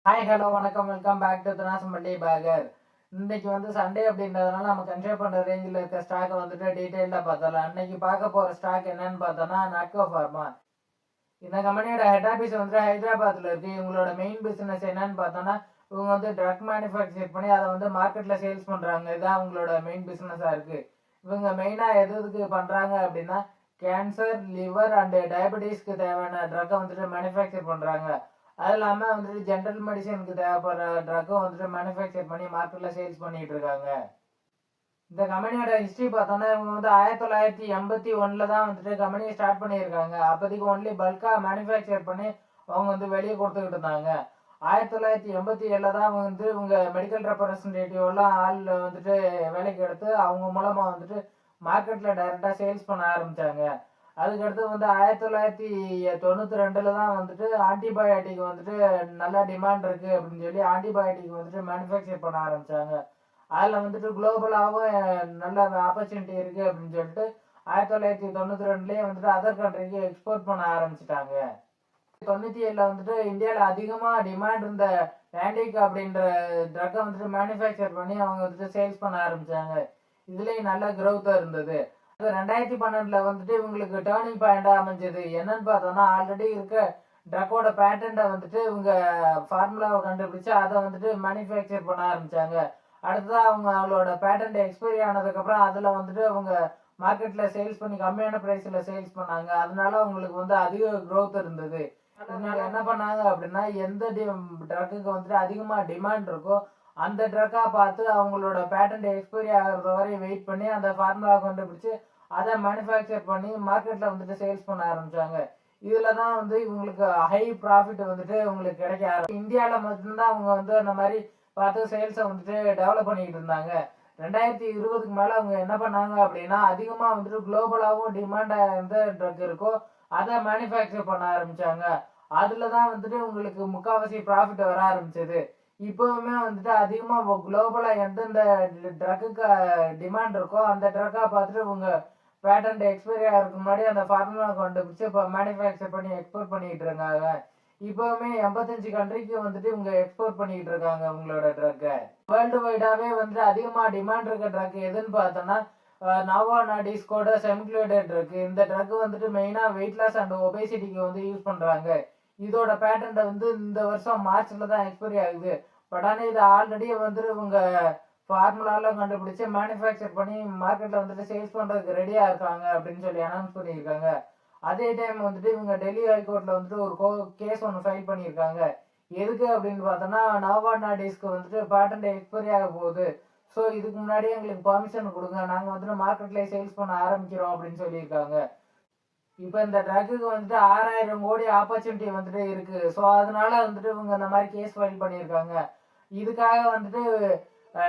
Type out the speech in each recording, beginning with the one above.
Hi hello வணக்கம் welcome back to துனாசம்பள்ளி பேகர். இன்னைக்கு Sunday அப்படின்றதுனால நம்ம கன்சிடர் பண்ற ரேஞ்சில் இருக்க ஸ்டாக்கை டீட்டெயிலாக பார்த்தலாம். இன்னைக்கு பார்க்க போற ஸ்டாக் என்னன்னு பார்த்தோம்னா நாட்கோ ஃபார்மா. இந்த கம்பெனியோட ஹெட் ஆஃபீஸ் ஹைதராபாத்ல இருக்கு. இவங்களோட மெயின் பிசினஸ் என்னன்னு பார்த்தோம்னா இவங்க ட்ரக் மேனுஃபேக்சர் பண்ணி அதை மார்க்கெட்ல சேல்ஸ் பண்றாங்க. இதுதான் அவங்களோட மெயின் பிசினஸா இருக்கு. இவங்க மெயினா எதுக்கு பண்றாங்க அப்படின்னா கேன்சர், லிவர் அண்ட் டயபெட்டிஸ்க்கு தேவையான ட்ரக்கை மேனுஃபேக்சர் பண்றாங்க. அது இல்லாமல் ஜென்ரல் மெடிசனுக்கு தேவைப்படுற ட்ரக்கும் மேனுஃபேக்சர் பண்ணி மார்க்கெட்டில் சேல்ஸ் பண்ணிட்டு இருக்காங்க. இந்த கம்பெனியோட ஹிஸ்ட்ரி பார்த்தோம்னா இவங்க 1981 தான் கம்பெனியை ஸ்டார்ட் பண்ணியிருக்காங்க. அப்போதைக்கு ஒன்லி பல்காக மேனுஃபேக்சர் பண்ணி அவங்க வெளியே கொடுத்துக்கிட்டு இருந்தாங்க. 1987 தான் இவங்க மெடிக்கல் ரெப்ரசன்டேட்டிவ்லாம் ஆள் வேலைக்கு எடுத்து அவங்க மூலமாக மார்க்கெட்டில் டைரெக்டாக சேல்ஸ் பண்ண ஆரம்பித்தாங்க. அதுக்கடுத்து 1992 தான் ஆன்டிபயோட்டிக் நல்ல டிமாண்ட் இருக்கு அப்படின்னு சொல்லி ஆன்டிபயோட்டிக் மேனுஃபேக்சர் பண்ண ஆரம்பிச்சாங்க. அதில் குளோபலாகவும் நல்ல ஆப்பர்ச்சுனிட்டி இருக்கு அப்படின்னு சொல்லிட்டு 1992லயே அதர் கண்ட்ரிக்கு எக்ஸ்போர்ட் பண்ண ஆரம்பிச்சிட்டாங்க. 97ல இந்தியாவில் அதிகமாக டிமாண்ட் இருந்த லேண்டிக் அப்படின்ற ட்ரக்கை மேனுஃபேக்சர் பண்ணி அவங்க சேல்ஸ் பண்ண ஆரம்பிச்சாங்க. இதுலேயும் நல்ல க்ரோத்தாக இருந்தது. 2012 இவங்களுக்கு டேர்னிங் பாயிண்டா அமைஞ்சது. என்னன்னு பார்த்தோம்னா ஆல்ரெடி இருக்க ட்ரக்கோட பேட்டன்ட்டை இவங்க ஃபார்முலாவை கண்டுபிடிச்சு அதை மேனுஃபேக்சர் பண்ண ஆரம்பிச்சாங்க. அடுத்ததான் அவங்களோட பேட்டன்ட் எக்ஸ்பைரி ஆனதுக்கப்புறம் அதில் அவங்க மார்க்கெட்டில் சேல்ஸ் பண்ணி கம்மியான ப்ரைஸில் சேல்ஸ் பண்ணாங்க. அதனால அவங்களுக்கு அதிக க்ரோத் இருந்தது. அதனால என்ன பண்ணாங்க அப்படின்னா எந்த ட்ரக்குக்கு அதிகமாக டிமாண்ட் இருக்கோ அந்த ட்ரக்காக பார்த்து அவங்களோட பேட்டன்ட் எக்ஸ்பைரி ஆகிறது வரை வெயிட் பண்ணி அந்த ஃபார்முலா கண்டுபிடிச்சு அதை மேனுஃபேக்சர் பண்ணி மார்க்கெட்டில் சேல்ஸ் பண்ண ஆரம்பிச்சாங்க. இதில் தான் இவங்களுக்கு ஹை ப்ராஃபிட் இவங்களுக்கு கிடைக்க ஆரம்பிச்சு. இந்தியாவில் மட்டும்தான் அவங்க அந்த மாதிரி பார்த்து சேல்ஸை டெவலப் பண்ணிக்கிட்டு இருந்தாங்க. 2020க்கு மேலே அவங்க என்ன பண்ணாங்க அப்படின்னா அதிகமாக குளோபலாகவும் டிமாண்டாக எந்த ட்ரக் இருக்கோ அதை மேனுஃபேக்சர் பண்ண ஆரம்பிச்சாங்க. அதில் தான் உங்களுக்கு முக்கால்வாசி ப்ராஃபிட் வர ஆரம்பிச்சது. இப்போவுமே அதிகமாக குளோபலாக எந்தெந்த ட்ரக்குக்கு டிமாண்ட் இருக்கோ அந்த ட்ரக்காக பார்த்துட்டு இவங்க பேட்டன்ட் எக்ஸ்பைரி ஆகிறதுக்கு முன்னாடி அந்த ஃபார்முலா கண்டுபிடிச்சு இப்போ மேனுஃபேக்சர் பண்ணி எக்ஸ்போர்ட் பண்ணிக்கிட்டு இருக்காங்க. இப்போவுமே 85 கண்ட்ரிக்கு இவங்க எக்ஸ்போர்ட் பண்ணிக்கிட்டு இருக்காங்க உங்களோட ட்ரக்கை. வேர்ல்டு வைடாகவே அதிகமாக டிமாண்ட் இருக்க ட்ரக் எதுன்னு பார்த்தோன்னா நோவோ நார்டிஸ்கோட செமிக்ளோடேட் இருக்கு. இந்த ட்ரக் மெயினாக வெயிட் லாஸ் அண்ட் ஒபேசிட்டிக்கு யூஸ் பண்ணுறாங்க. இதோட பேட்டன்ட் இந்த வருஷம் மார்ச்ல தான் எக்ஸ்பைரி ஆகுது. பட் ஆனால் இது ஆல்ரெடி இவங்க ஃபார்முலாலாம் கண்டுபிடிச்சு மேனுஃபேக்சர் பண்ணி மார்க்கெட்டில் சேல்ஸ் பண்ணுறதுக்கு ரெடியாக இருக்காங்க அப்படின்னு சொல்லி அனௌன்ஸ் பண்ணியிருக்காங்க. அதே டைம் இவங்க டெல்லி ஹைகோர்ட்டில் ஒரு கேஸ் ஒன்று ஃபைல் பண்ணியிருக்காங்க. எதுக்கு அப்படின்னு பார்த்தோன்னா நோவோ நார்டிஸ்க்கு பேட்டன்ட் எக்ஸ்பைரி ஆக போகுது. ஸோ இதுக்கு முன்னாடியே எங்களுக்கு பர்மிஷன் கொடுங்க, நாங்கள் மார்க்கெட்லேயே சேல்ஸ் பண்ண ஆரம்பிக்கிறோம் அப்படின்னு சொல்லியிருக்காங்க. இப்போ இந்த ட்ரக்குக்கு 6000 கோடி ஆப்பர்ச்சுனிட்டி இருக்கு. ஸோ அதனால இவங்க இந்த மாதிரி கேஸ் ஃபைல் பண்ணியிருக்காங்க. இதுக்காக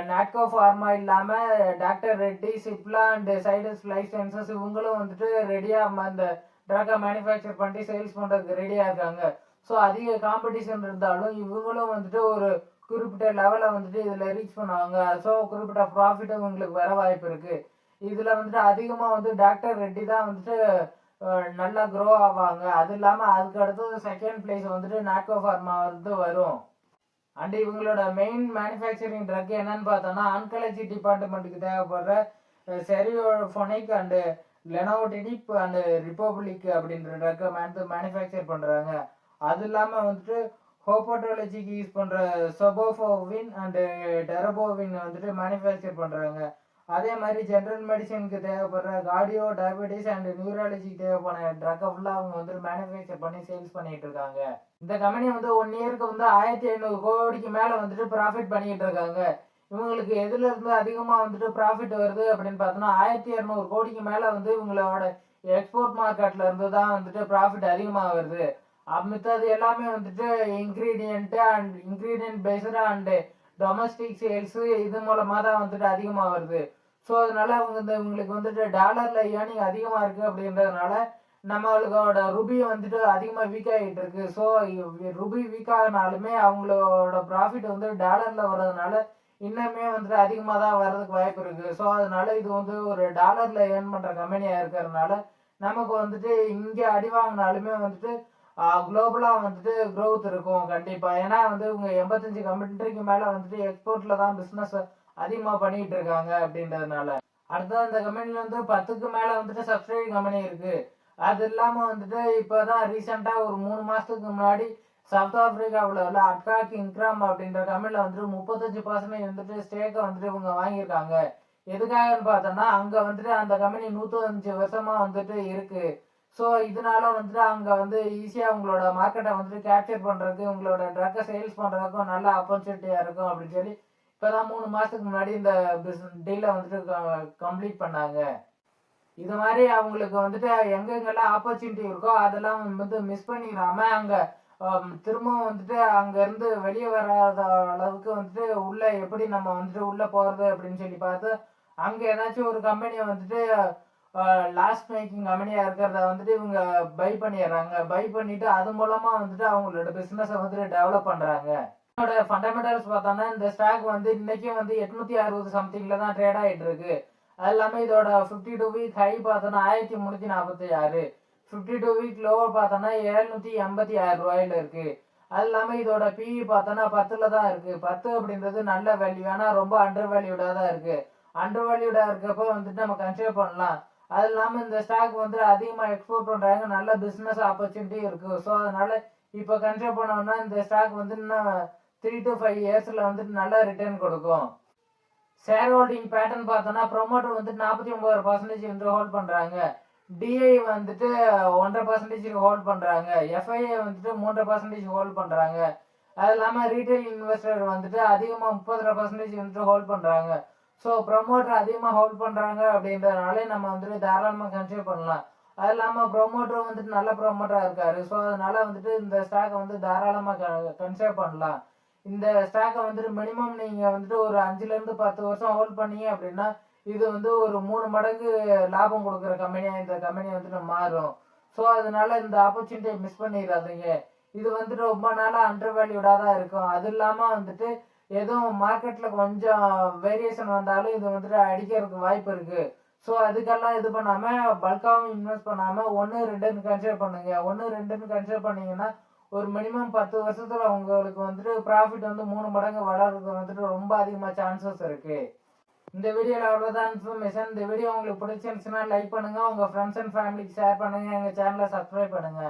நாட்கோ ஃபார்மா இல்லாமல் doctor Reddy, Cipla and Zydus life sciences இவங்களும் ரெடியாக இந்த ட்ரக்கை மேனுஃபேக்சர் பண்ணி சேல்ஸ் பண்ணுறதுக்கு ரெடியாக இருக்காங்க. ஸோ அதிக காம்படிஷன் இருந்தாலும் இவங்களும் ஒரு குறிப்பிட்ட லெவலை இதில் ரீச் பண்ணுவாங்க. ஸோ குறிப்பிட்ட ப்ராஃபிட்டும் உங்களுக்கு வர வாய்ப்பு இருக்குது. இதில் அதிகமாக டாக்டர் ரெட்டி தான் நல்லா க்ரோ ஆவாங்க. அது இல்லாமல் அதுக்கு அடுத்தது செகண்ட் பிளேஸ் நாட்கோ ஃபார்மா வரும். அண்ட் இவங்களோட மெயின் மேனுஃபேக்சரிங் ட்ரக் என்னன்னு பார்த்தோன்னா ஆன்காலஜி டிபார்ட்மெண்ட்டுக்கு தேவைப்படுற செரியோஃபோனிக் அண்டு லெனோடினிப் அண்டு ரிப்பப்ளிக் அப்படின்ற ட்ரக்கை மேனுஃபேக்சர் பண்ணுறாங்க. அது இல்லாமல் ஹோபோட்டாலஜிக்கு யூஸ் பண்ணுற சொபோஃபோவின் அண்டு டெரபோவின் மேனுஃபேக்சர் பண்ணுறாங்க. அதே மாதிரி ஜென்ரல் மெடிசனுக்கு தேவைப்படுற கார்டியோ, டயபெட்டிஸ் அண்ட் நியூராலஜிக்கு தேவைப்படுற ட்ரக்கை ஃபுல்லாக அவங்க மேனுஃபேக்சர் பண்ணி சேல்ஸ் பண்ணிட்டு இருக்காங்க. இந்த கம்பெனி 1 இயருக்கு 1500 கோடிக்கு மேலே ப்ராஃபிட் பண்ணிட்டு இருக்காங்க. இவங்களுக்கு எதுல இருந்து அதிகமாக ப்ராஃபிட் வருது அப்படின்னு பார்த்தோன்னா 1200 கோடிக்கு மேலே இவங்களோட எக்ஸ்போர்ட் மார்க்கெட்ல இருந்து தான் ப்ராஃபிட் அதிகமாக வருது. மித்தது எல்லாமே ingredient based and domestic sales இது மூலமாக தான் அதிகமாக வருது. ஸோ அதனால இவங்களுக்கு டாலரில் ஏர்னிங் அதிகமாக இருக்குது அப்படின்றதுனால நம்மளோட ருபி அதிகமாக வீக் ஆகிட்டு இருக்கு. ஸோ ருபி வீக் ஆகினாலுமே அவங்களோட ப்ராஃபிட் டாலரில் வர்றதுனால இன்னுமே அதிகமாக தான் வர்றதுக்கு வாய்ப்பு இருக்குது. ஸோ அதனால இது ஒரு டாலரில் ஏர்ன் பண்ணுற கம்பெனியாக இருக்கிறதுனால நமக்கு இங்கே அடி வாங்கினாலுமே குளோபலா வந்துட்டு growth இருக்கும் கண்டிப்பா. ஏன்னா வந்து இவங்க 85 கண்ட்ரிக்கு மேல வந்துட்டு எக்ஸ்போர்ட்ல தான் பிசினஸ் அதிகமா பண்ணிட்டு இருக்காங்க அப்படின்றதுனால. அடுத்தது அந்த கம்பெனில வந்து 10க்கு மேல வந்துட்டு சப்சிடரி கம்பெனி இருக்கு. அது இல்லாம வந்துட்டு இப்பதான் ரீசெண்டா ஒரு 3 மாசத்துக்கு முன்னாடி சவுத் ஆப்பிரிக்காவுல உள்ள அட்காக் இன்க்ராம் அப்படின்ற கம்பெனில வந்துட்டு 35% வந்துட்டு ஸ்டேக்கை வந்துட்டு இவங்க வாங்கியிருக்காங்க. எதுக்காகன்னு பார்த்தோம்னா அங்க வந்துட்டு அந்த கம்பெனி 105 வருஷமா வந்துட்டு இருக்கு. ஸோ இதனால வந்துட்டு அங்க வந்து ஈஸியா உங்களோட மார்க்கெட்டை வந்துட்டு கேப்சர் பண்றதுக்கு உங்களோட ட்ரக்கை சேல்ஸ் பண்றதுக்கும் நல்ல ஆப்பர்ச்சுனிட்டியா இருக்கும் அப்படின்னு சொல்லி இப்பதான் 3 மாசத்துக்கு முன்னாடி இந்த டீலை வந்துட்டு கம்ப்ளீட் பண்ணாங்க. இது மாதிரி அவங்களுக்கு வந்துட்டு எங்கெங்கெல்லாம் ஆப்பர்ச்சுனிட்டி இருக்கோ அதெல்லாம் வந்து மிஸ் பண்ணிடாம அங்க திரும்பவும் வந்துட்டு அங்க இருந்து வெளியே வராத அளவுக்கு வந்துட்டு உள்ள எப்படி நம்ம வந்துட்டு உள்ள போறது அப்படின்னு சொல்லி பார்த்து அங்க ஏதாச்சும் ஒரு கம்பெனியை வந்துட்டு லாஸ் மேக்கிங் கம்பெனியா இருக்கிறத வந்துட்டு இவங்க பை பண்ணிடுறாங்க. பை பண்ணிட்டு அது மூலமா வந்துட்டு அவங்களோட பிசினஸை வந்துட்டு டெவலப் பண்றாங்க. இதோட ஃபண்டமெண்டல்ஸ் பார்த்தோம்னா இந்த ஸ்டாக் வந்து இன்னைக்கும் வந்து 860 சம்திங்ல தான் ட்ரேட் ஆயிட்டு இருக்கு. அது இல்லாமல் இதோட 52 வீக் ஹை பார்த்தோன்னா 1346, 52 வீக் லோவர் பார்த்தோன்னா 786 ரூபாயில இருக்கு. அது இல்லாமல் இதோட பிஇ பார்த்தோன்னா 10ல் தான் இருக்கு. 10 அப்படின்றது நல்ல வேல்யூ, ஆனால் ரொம்ப அண்டர் வேல்யூடாக தான் இருக்கு. அண்டர் வேல்யூடாக இருக்கப்போ வந்துட்டு நம்ம கன்சிடர் பண்ணலாம். அது இல்லாமல் இந்த ஸ்டாக் வந்து அதிகமாக எக்ஸ்போர்ட் பண்ணுறாங்க, நல்ல பிஸ்னஸ் ஆப்பர்ச்சுனிட்டி இருக்கு. ஸோ அதனால இப்போ கன்சிடர் பண்ணோம்னா இந்த ஸ்டாக் வந்து இன்னும் 3 to 5 இயர்ஸில் வந்துட்டு நல்ல ரிட்டர்ன் கொடுக்கும். ஷேர் ஹோல்டிங் பேட்டர்ன் பார்த்தோன்னா ப்ரொமோட்டர் வந்துட்டு 49% வந்து ஹோல்ட் பண்ணுறாங்க. டிஐ வந்துட்டு 1.5% ஹோல்ட் பண்ணுறாங்க. எஃப்ஐஏ வந்துட்டு 3% ஹோல்ட் பண்ணுறாங்க. அது இல்லாமல் ரீட்டைல் இன்வெஸ்டர் வந்துட்டு அதிகமாக 30% வந்துட்டு ஹோல்ட் பண்ணுறாங்க. ஸோ ப்ரொமோட்டர் அதிகமாக ஹோல்ட் பண்ணுறாங்க அப்படின்றதுனால நம்ம வந்துட்டு தாராளமாக கன்சிடர் பண்ணலாம். அது இல்லாமல் ப்ரொமோட்டரும் வந்துட்டு நல்ல ப்ரொமோட்டராக இருக்காரு. ஸோ அதனால வந்துட்டு இந்த ஸ்டாக்கை வந்து தாராளமாக கன்சிடர் பண்ணலாம். இந்த ஸ்டாக்கை வந்துட்டு மினிமம் நீங்கள் வந்துட்டு ஒரு 5லேருந்து 10 வருஷம் ஹோல்ட் பண்ணீங்க அப்படின்னா இது வந்து ஒரு 3 மடங்கு லாபம் கொடுக்குற கம்பெனியாக இந்த கம்பெனி வந்துட்டு மாறும். ஸோ அதனால இந்த ஆப்பர்ச்சுனிட்டியை மிஸ் பண்ணிடாதீங்க. இது வந்துட்டு ரொம்ப நாளாக அண்டர் வேல்யூடாக தான் இருக்கும். அது இல்லாமல் வந்துட்டு எதுவும் மார்க்கெட்டில் கொஞ்சம் வேரியேஷன் வந்தாலும் இது வந்துட்டு அடிக்கிறதுக்கு வாய்ப்பு இருக்குது. ஸோ அதுக்கெல்லாம் இது பண்ணாமல் பல்காகவும் இன்வெஸ்ட் பண்ணாமல் 1 2ன்னு கன்சிடர் பண்ணுங்க. 1 2ன்னு கன்சிடர் பண்ணீங்கன்னா ஒரு மினிமம் 10 வருஷத்துல உங்களுக்கு வந்துட்டு ப்ராஃபிட் வந்து 3 மடங்கு வளர்றதுக்கு வந்துட்டு ரொம்ப அதிகமாக சான்சஸ் இருக்கு. இந்த வீடியோவில் அவ்வளோதான் இன்ஃபர்மேஷன். இந்த வீடியோ உங்களுக்கு பிடிச்சிருந்துச்சுன்னா லைக் பண்ணுங்க, உங்க ஃப்ரெண்ட்ஸ் அண்ட் ஃபேமிலிக்கு ஷேர் பண்ணுங்க, எங்க சேனலை சப்ஸ்கிரைப் பண்ணுங்க.